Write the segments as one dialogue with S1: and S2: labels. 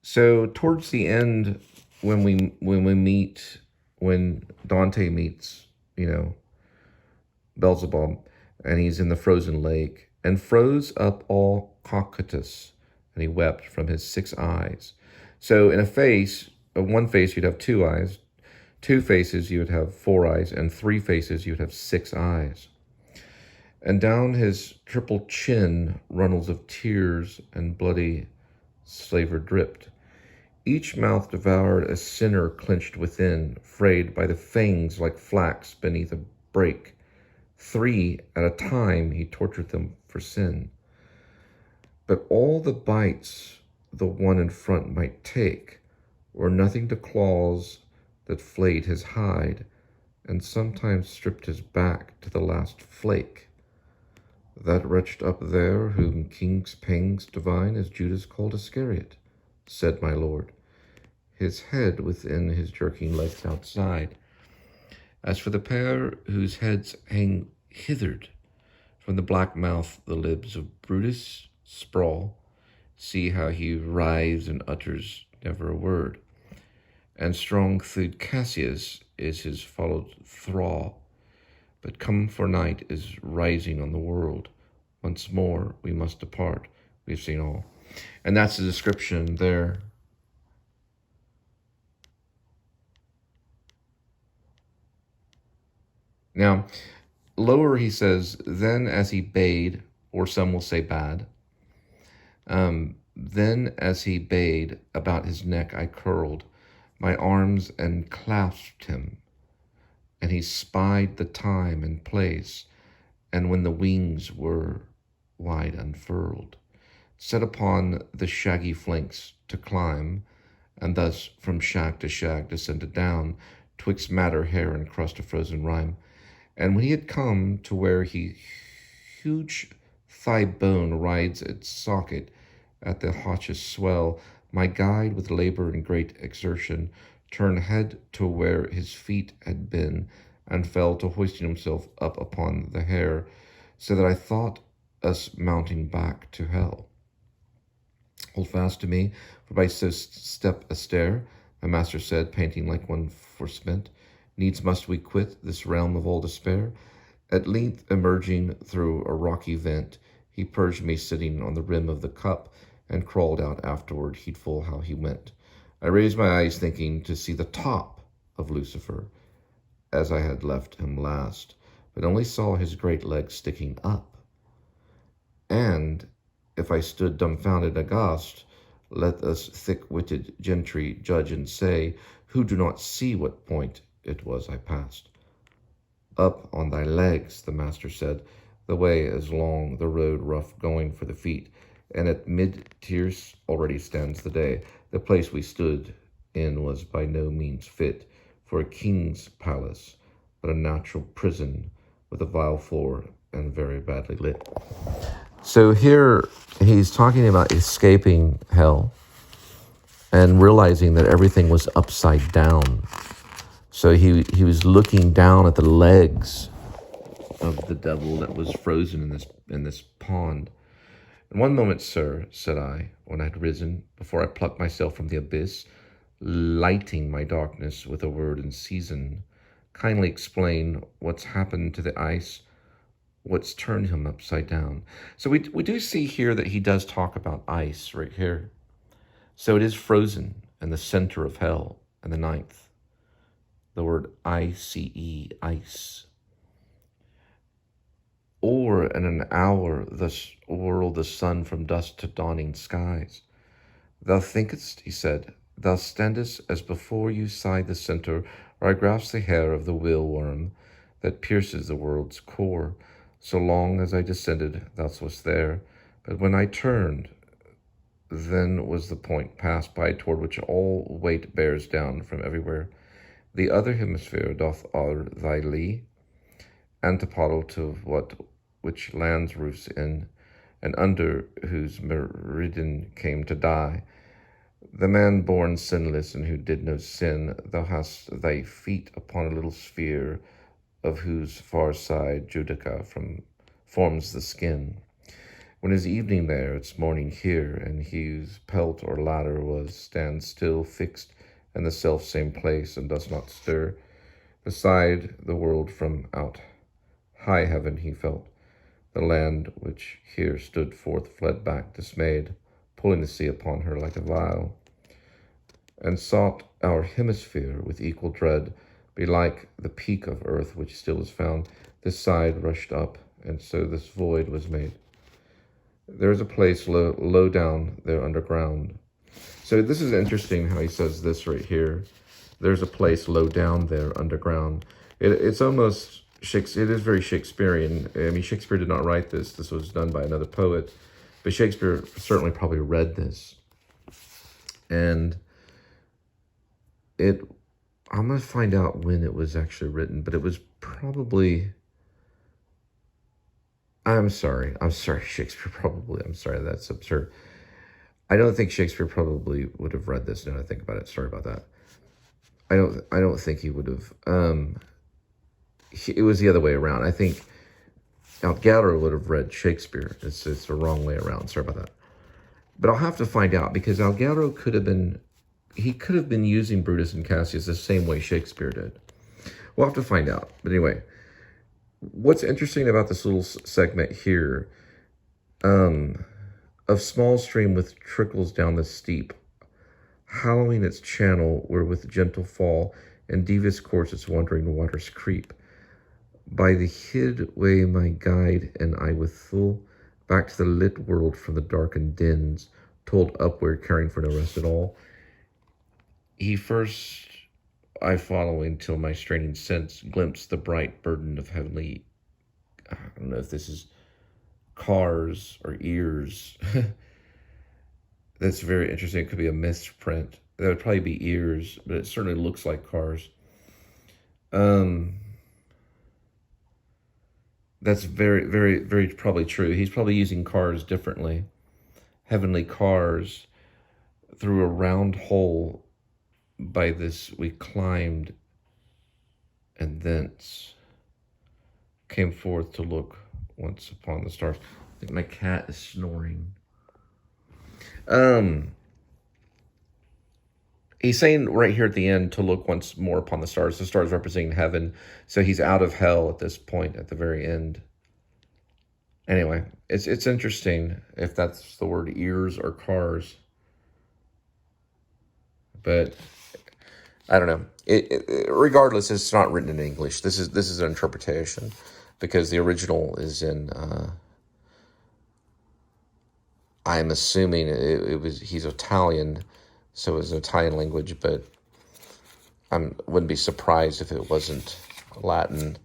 S1: So towards the end, when Dante meets, Beelzebub, and he's in the frozen lake, and froze up all Cocytus, and he wept from his 6 eyes. So in one face you'd have 2 eyes, 2 faces you would have 4 eyes, and 3 faces you would have 6 eyes. And down his triple chin runnels of tears and bloody slaver dripped. Each mouth devoured a sinner clenched within, frayed by the fangs like flax beneath a brake. 3 at a time he tortured them for sin. But all the bites the one in front might take were nothing to claws that flayed his hide and sometimes stripped his back to the last flake. That wretch up there whom king's pangs divine as Judas called Iscariot, said my lord, his head within his jerking legs outside. As for the pair whose heads hang hithered, from the black mouth the lips of Brutus sprawl, see how he writhes and utters never a word. And strong-thewed Cassius is his followed thrall, but come for night is rising on the world. Once more we must depart, we've seen all. And that's the description there. Now, lower he says, then as he bade, or some will say bad, then as he bade, about his neck I curled my arms and clasped him, and he spied the time and place, and when the wings were wide unfurled, set upon the shaggy flanks to climb, and thus from shag to shag descended down, twixt madder hair and crust of frozen rime. And when he had come to where he huge thigh bone rides its socket at the haunch's swell, my guide with labor and great exertion turned head to where his feet had been, and fell to hoisting himself up upon the hair, so that I thought us mounting back to hell. Hold fast to me, for by so step a stair, my master said, painting like one forspent, needs must we quit this realm of all despair. At length, emerging through a rocky vent, he purged me sitting on the rim of the cup, and crawled out afterward, heedful how he went. I raised my eyes, thinking to see the top of Lucifer, as I had left him last, but only saw his great legs sticking up. And if I stood dumbfounded aghast, let us thick-witted gentry judge and say, who do not see what point it was I passed. Up on thy legs, the master said, the way is long, the road rough going for the feet, and at mid-tierce already stands the day. The place we stood in was by no means fit for a king's palace, but a natural prison with a vile floor and very badly lit. So here he's talking about escaping hell and realizing that everything was upside down. So he was looking down at the legs of the devil that was frozen in this pond. In one moment, sir, said I, when I had risen, before I plucked myself from the abyss, lighting my darkness with a word in season, kindly explain what's happened to the ice, what's turned him upside down. So we do see here that he does talk about ice right here. So it is frozen in the center of hell in the ninth. The word I-C-E, ice. Or in an hour thus whirl the sun from dusk to dawning skies. Thou thinkest, he said, thou standest as before you side the center, or I grasp the hair of the wheel-worm that pierces the world's core. So long as I descended, thou wast there. But when I turned, then was the point passed by toward which all weight bears down from everywhere. The other hemisphere doth honour thy lee, antipodal to which lands roofs in, and under whose meridian came to die. The man born sinless and who did no sin, thou hast thy feet upon a little sphere, of whose far side Judica forms the skin. When is evening there, it's morning here, and he whose pelt or ladder stands still fixed in the self-same place and does not stir. Beside the world from out high heaven he felt, the land which here stood forth fled back dismayed, pulling the sea upon her like a vial, and sought our hemisphere with equal dread, belike the peak of earth which still is found. This side rushed up, and so this void was made. There is a place low down there underground. So this is interesting how he says this right here. There's a place low down there underground. It's almost, it is very Shakespearean. I mean, Shakespeare did not write this. This was done by another poet. But Shakespeare certainly probably read this. And I'm going to find out when it was actually written, but it was probably... I'm sorry, Shakespeare probably, I'm sorry, that's absurd. I don't think Shakespeare probably would have read this now that I think about it. Sorry about that. I don't think he would have. It was the other way around. I think Algaro would have read Shakespeare. It's the wrong way around. Sorry about that. But I'll have to find out, because Algaro could have been using Brutus and Cassius the same way Shakespeare did. We'll have to find out. But anyway, what's interesting about this little segment here, of small stream which trickles down the steep, hallowing its channel where with gentle fall and devious course its wandering waters creep. By the hid way my guide and I with full back to the lit world from the darkened dens, told upward, caring for no rest at all. He first, I following till my straining sense glimpsed the bright burden of heavenly, I don't know if this is cars or ears. That's very interesting. It could be a misprint. That would probably be ears, but it certainly looks like cars. That's very, very, very probably true. He's probably using cars differently. Heavenly cars. Through a round hole by this we climbed, and thence came forth to look once upon the stars. I think my cat is snoring. He's saying right here at the end to look once more upon the stars representing heaven. So he's out of hell at this point, at the very end. Anyway, it's interesting if that's the word ears or cars. But I don't know. Regardless, it's not written in English. This is an interpretation, because the original is in. I'm assuming he's Italian, so it's an Italian language. But I wouldn't be surprised if it wasn't Latin.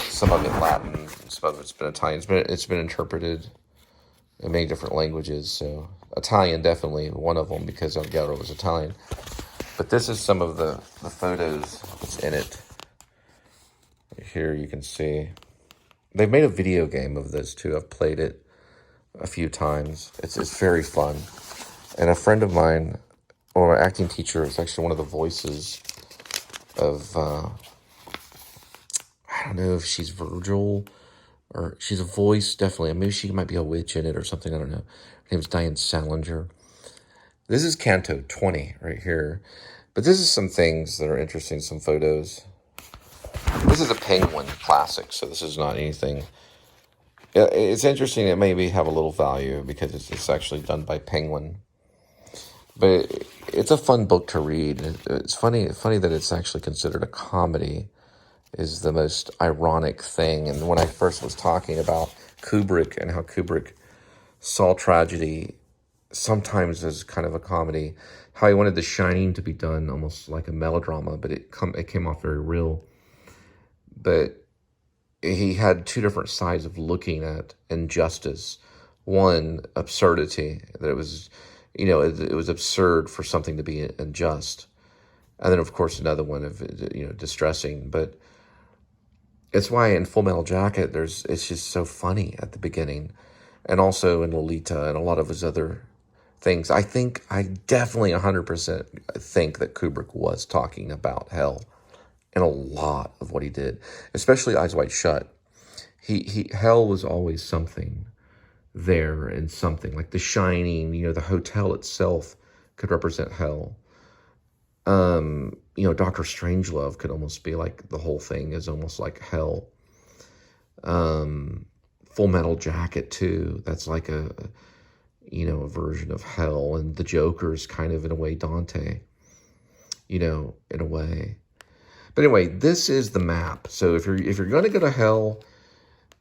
S1: Some of it Latin, some of it's been Italian. It's been interpreted in many different languages. So Italian definitely one of them, because Algaro was Italian. But this is some of the photos that's in it. Here you can see. They've made a video game of this too. I've played it a few times. It's very fun. And a friend of mine, or my acting teacher, is actually one of the voices of, I don't know if she's Virgil, or she's a voice, definitely. Maybe she might be a witch in it or something, I don't know. Her name's Diane Salinger. This is Canto 20 right here. But this is some things that are interesting, some photos. This is a Penguin classic, so this is not anything. It's interesting. It maybe have a little value because it's actually done by Penguin. But it's a fun book to read. It's funny that it's actually considered a comedy is the most ironic thing. And when I first was talking about Kubrick and how Kubrick saw tragedy sometimes as kind of a comedy, how he wanted The Shining to be done almost like a melodrama, but it came off very real. But he had two different sides of looking at injustice. One, absurdity, that it was, it was absurd for something to be unjust. And then, of course, another one of, distressing. But it's why in Full Metal Jacket, it's just so funny at the beginning. And also in Lolita and a lot of his other things. I definitely 100% think that Kubrick was talking about hell in a lot of what he did, especially Eyes Wide Shut. Hell was always something there in something like The Shining. The hotel itself could represent hell. Dr. Strangelove could almost be like, the whole thing is almost like hell. Full Metal Jacket too, that's like a version of hell. And the Joker's kind of, in a way, Dante, in a way. But anyway, this is the map. So if you're going to go to hell,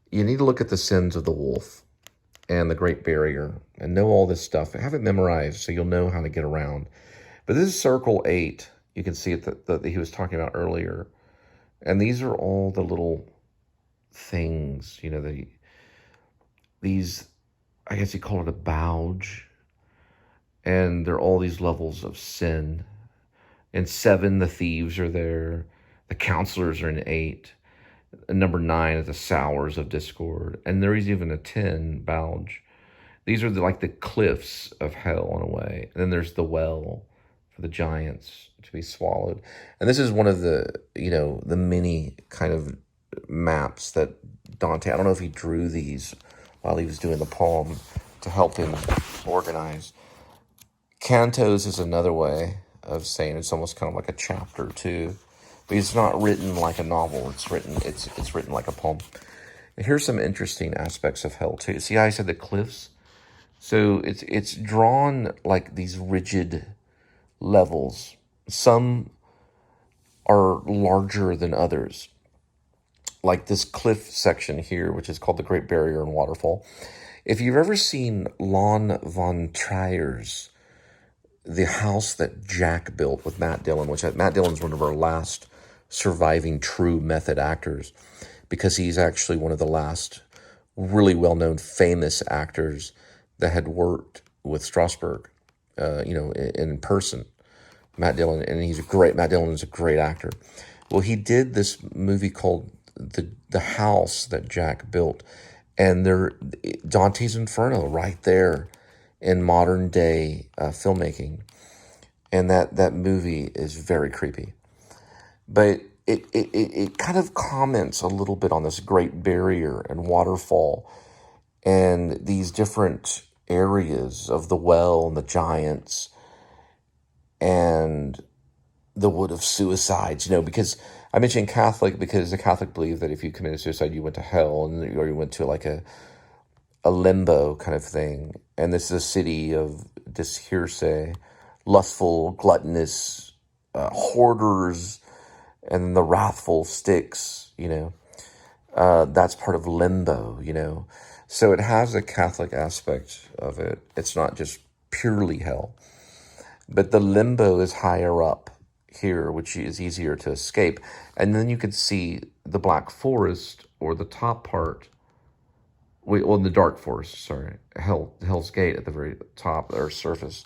S1: you need to look at the sins of the wolf and the Great Barrier and know all this stuff. Have it memorized so you'll know how to get around. But this is Circle 8. You can see it that he was talking about earlier. And these are all the little things, these, I guess you call it a bouge. And there are all these levels of sin. In 7, the thieves are there. The counselors are in 8. And number 9 is the sowers of discord. And there is even a 10, bouge. These are like the cliffs of hell in a way. And then there's the well for the giants to be swallowed. And this is one of the, the many kind of maps that Dante, I don't know if he drew these while he was doing the poem to help him organize. Cantos is another way of saying it's almost kind of like a chapter too. But it's not written like a novel. It's written like a poem. And here's some interesting aspects of hell too. See how I said the cliffs? So it's drawn like these rigid levels. Some are larger than others. Like this cliff section here, which is called the Great Barrier and Waterfall. If you've ever seen Lon von Trier's The House That Jack Built with Matt Dillon, which Matt Dillon's one of our last surviving true method actors, because he's actually one of the last really well-known famous actors that had worked with Strasberg, in person. Matt Dillon, and Matt Dillon is a great actor. Well, he did this movie called The House That Jack Built, and Dante's Inferno right there in modern day filmmaking. And that movie is very creepy. But it kind of comments a little bit on this Great Barrier and waterfall and these different areas of the well and the giants and the wood of suicides, because I mentioned Catholic because the Catholic believe that if you committed suicide, you went to hell, or you went to like a limbo kind of thing. And this is a city of Dishirse, lustful, gluttonous hoarders, and the wrathful Styx, that's part of limbo, So it has a Catholic aspect of it. It's not just purely hell. But the limbo is higher up here, which is easier to escape. And then you could see the Black Forest, or the top part, the Dark Forest, sorry, Hell's Gate at the very top or surface.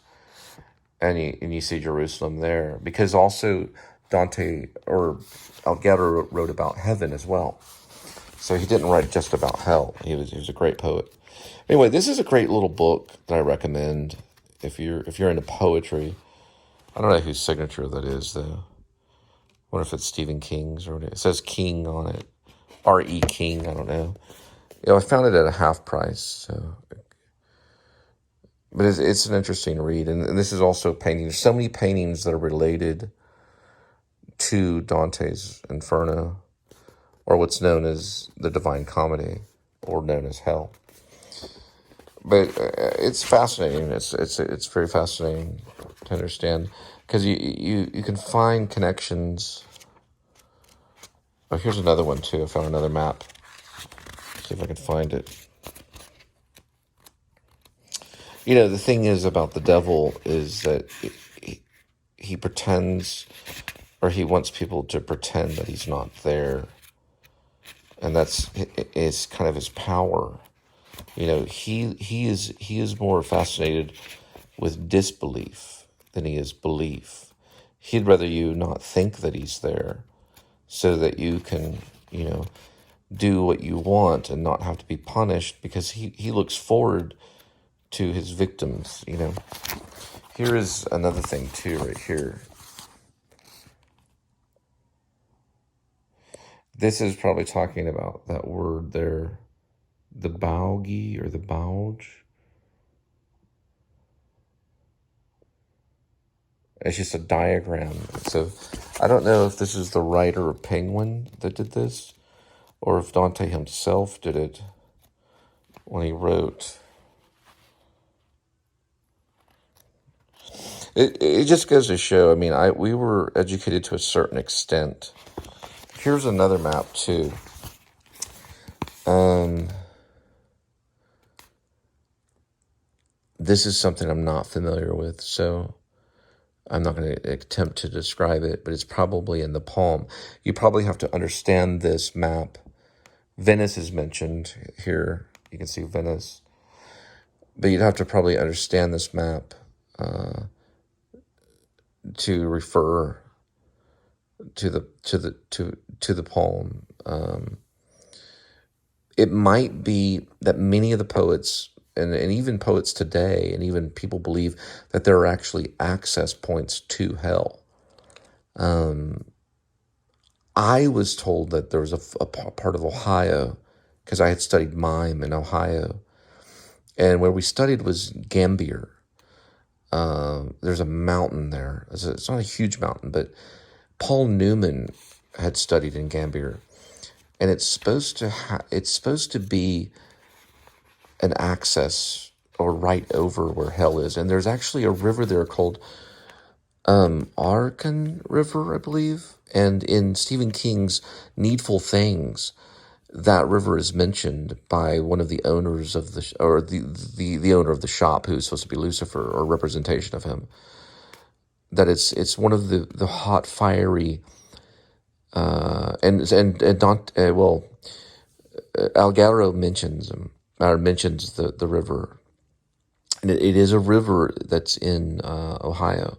S1: And you see Jerusalem there. Because also Dante, or Alighieri, wrote about heaven as well. So he didn't write just about hell. He was a great poet. Anyway, this is a great little book that I recommend if you're into poetry. I don't know whose signature that is though. I wonder if it's Stephen King's, or it says King on it. R.E. King, I don't know. I found it at a half price. So, but it's an interesting read, and this is also a painting. There's so many paintings that are related to Dante's Inferno, or what's known as the Devine Comedy, or known as Hell. But it's fascinating. It's very fascinating to understand, because you can find connections. Oh, here's another one too. I found another map. See if I can find it. The thing is about the devil is that he pretends, or he wants people to pretend that he's not there. And that's kind of his power. He is more fascinated with disbelief than he is belief. He'd rather you not think that he's there, so that you can, do what you want and not have to be punished, because he looks forward to his victims, Here is another thing too, right here. This is probably talking about that word there, the Baugi or the Bauge. It's just a diagram. So I don't know if this is the writer of Penguin that did this, or if Dante himself did it when he wrote. It just goes to show, I mean, we were educated to a certain extent. Here's another map, too. This is something I'm not familiar with, so I'm not going to attempt to describe it, but it's probably in the palm. You probably have to understand this map. Venice is mentioned here. You can see Venice. But you'd have to probably understand this map to refer to the palm. It might be that many of the poets and even poets today, and even people believe that there are actually access points to hell. I was told that there was a part of Ohio, because I had studied mime in Ohio, and where we studied was Gambier. There's a mountain there. It's not a huge mountain, but Paul Newman had studied in Gambier, and it's supposed to be an access or right over where hell is. And there's actually a river there called Arkan River, I believe. And in Stephen King's Needful Things, that river is mentioned by one of the owners of the owner of the shop, who's supposed to be Lucifer, or representation of him. That it's one of the hot, fiery, Algaro mentions the river, and it is a river that's in Ohio.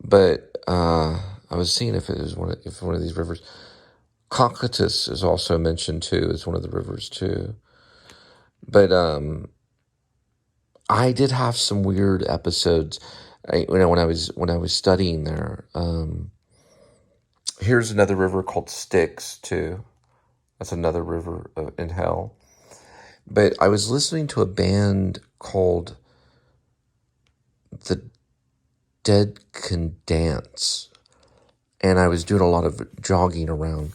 S1: But I was seeing if it is one of these rivers. Cocytus is also mentioned too as one of the rivers too. But I did have some weird episodes. When I was studying there. Here's another river called Styx too. That's another river in hell. But I was listening to a band called The Dead Can Dance, and I was doing a lot of jogging around,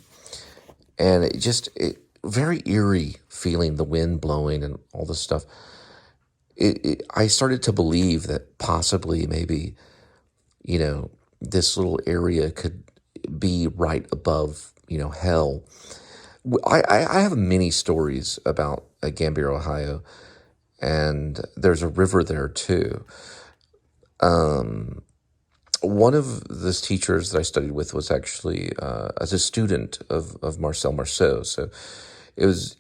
S1: and it very eerie feeling, the wind blowing and all this stuff. I started to believe that possibly maybe, this little area could be right above, hell. I have many stories about Gambier, Ohio, and there's a river there too. One of the teachers that I studied with was actually as a student of Marcel Marceau, so it was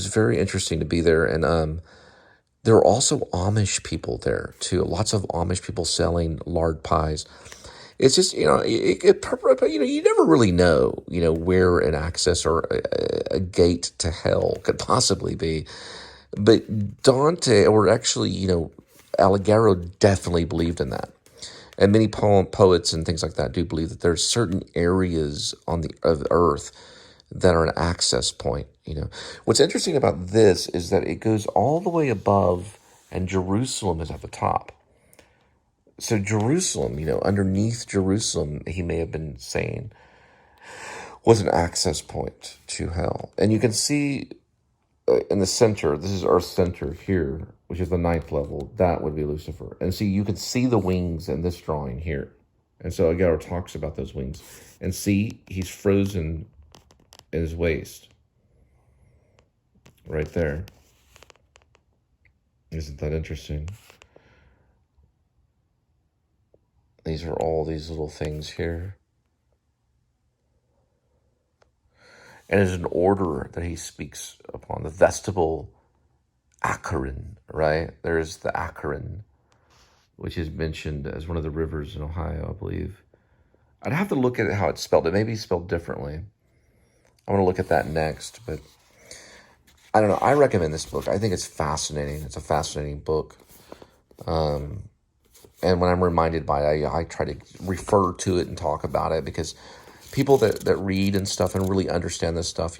S1: very interesting to be there. And there were also Amish people there too. Lots of Amish people selling lard pies. It's just, you never really know, where an access or a gate to hell could possibly be. But Dante, or actually, Alighieri definitely believed in that. And many poets and things like that do believe that there's certain areas of the earth that are an access point, What's interesting about this is that it goes all the way above, and Jerusalem is at the top. So Jerusalem, underneath Jerusalem, he may have been saying, was an access point to hell. And you can see in the center, this is Earth's center here, which is the 9th level, that would be Lucifer. And see, you can see the wings in this drawing here. And so Alighieri talks about those wings. And see, he's frozen in his waist. Right there. Isn't that interesting? These are all these little things here. And there's an order that he speaks upon, the vestibule Acheron, right? There's the Acheron, which is mentioned as one of the rivers in Ohio, I believe. I'd have to look at how it's spelled. It may be spelled differently. I want to look at that next, but I don't know. I recommend this book. I think it's fascinating. It's a fascinating book. And when I'm reminded by it, I try to refer to it and talk about it, because people that read and stuff and really understand this stuff,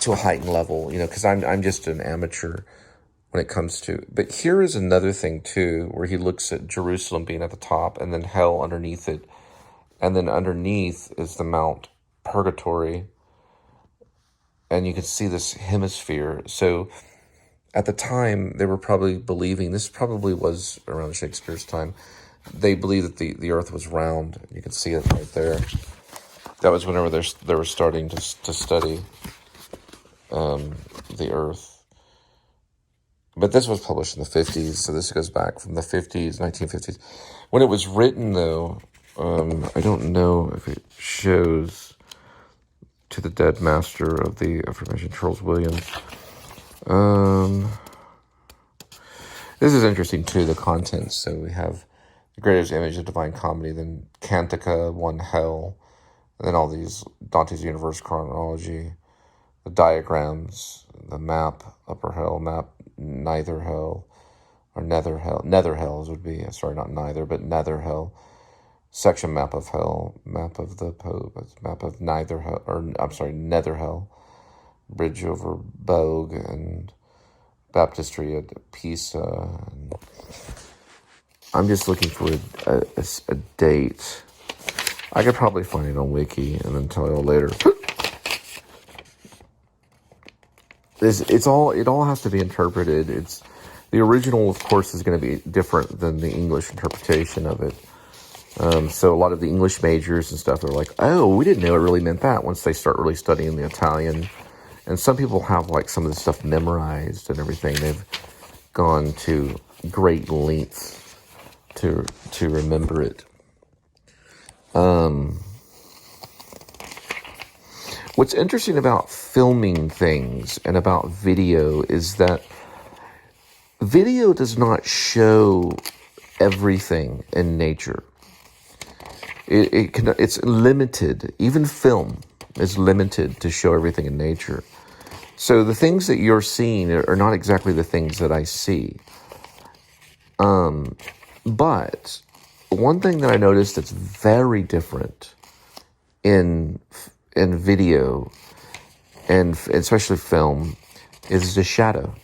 S1: to to a heightened level, you know, because I'm just an amateur when it comes to. But here is another thing too, where he looks at Jerusalem being at the top, and then hell underneath it, and then underneath is the Mount Purgatory, and you can see this hemisphere. So at the time, they were probably believing, this probably was around Shakespeare's time, they believed that the earth was round. You can see it right there. That was whenever they were starting to study the earth. But this was published in the 50s, so this goes back from the 50s, 1950s. When it was written, though, I don't know if it shows to the dead master of the aforementioned Charles Williams. This is interesting, too, the contents. So we have the greatest image of Divine Comedy, then Cantica, One Hell, and then all these Dante's Universe chronology, the diagrams, the map, upper hell, map, neither hell, or nether hell. Nether hells would be, sorry, not neither, but nether hell. Section map of hell, map of the Pope, map of neither hell, or I'm sorry, nether hell. Bridge over Bogue and baptistry at Pisa. And I'm just looking for a date. I could probably find it on Wiki and then tell you all later. It all has to be interpreted. It's the original, of course, is going to be different than the English interpretation of it. So a lot of the English majors and stuff, they're like, oh, we didn't know it really meant that once they start really studying the Italian. And some people have like some of the stuff memorized and everything. They've gone to great lengths to remember it. What's interesting about filming things and about video is that video does not show everything in nature. It's limited. Even film is limited to show everything in nature. So the things that you're seeing are not exactly the things that I see. But one thing that I noticed that's very different in video and especially film is the shadow.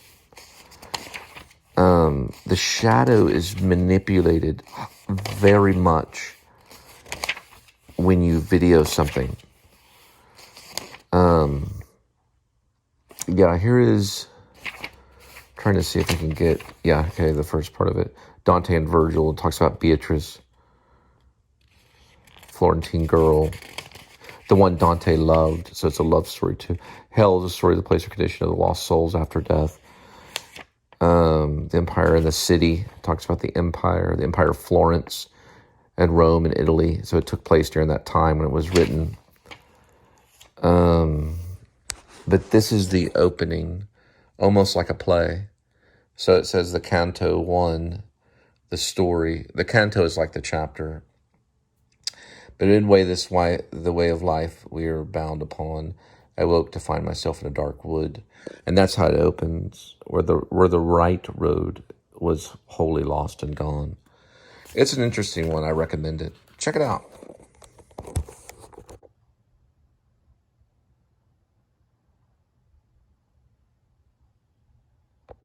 S1: The shadow is manipulated very much when you video something. Yeah, here is, trying to see if I can get, yeah, okay, the first part of it. Dante and Virgil talks about Beatrice, Florentine girl, the one Dante loved, so it's a love story too. Hell is a story of the place or condition of the lost souls after death. The Empire and the City talks about the Empire of Florence and Rome and Italy. So it took place during that time when it was written. But this is the opening, almost like a play. So it says the Canto 1, the story. The Canto is like the chapter. But in the way of life we are bound upon. I woke to find myself in a dark wood. And that's how it opens, where the right road was wholly lost and gone. It's an interesting one. I recommend it. Check it out.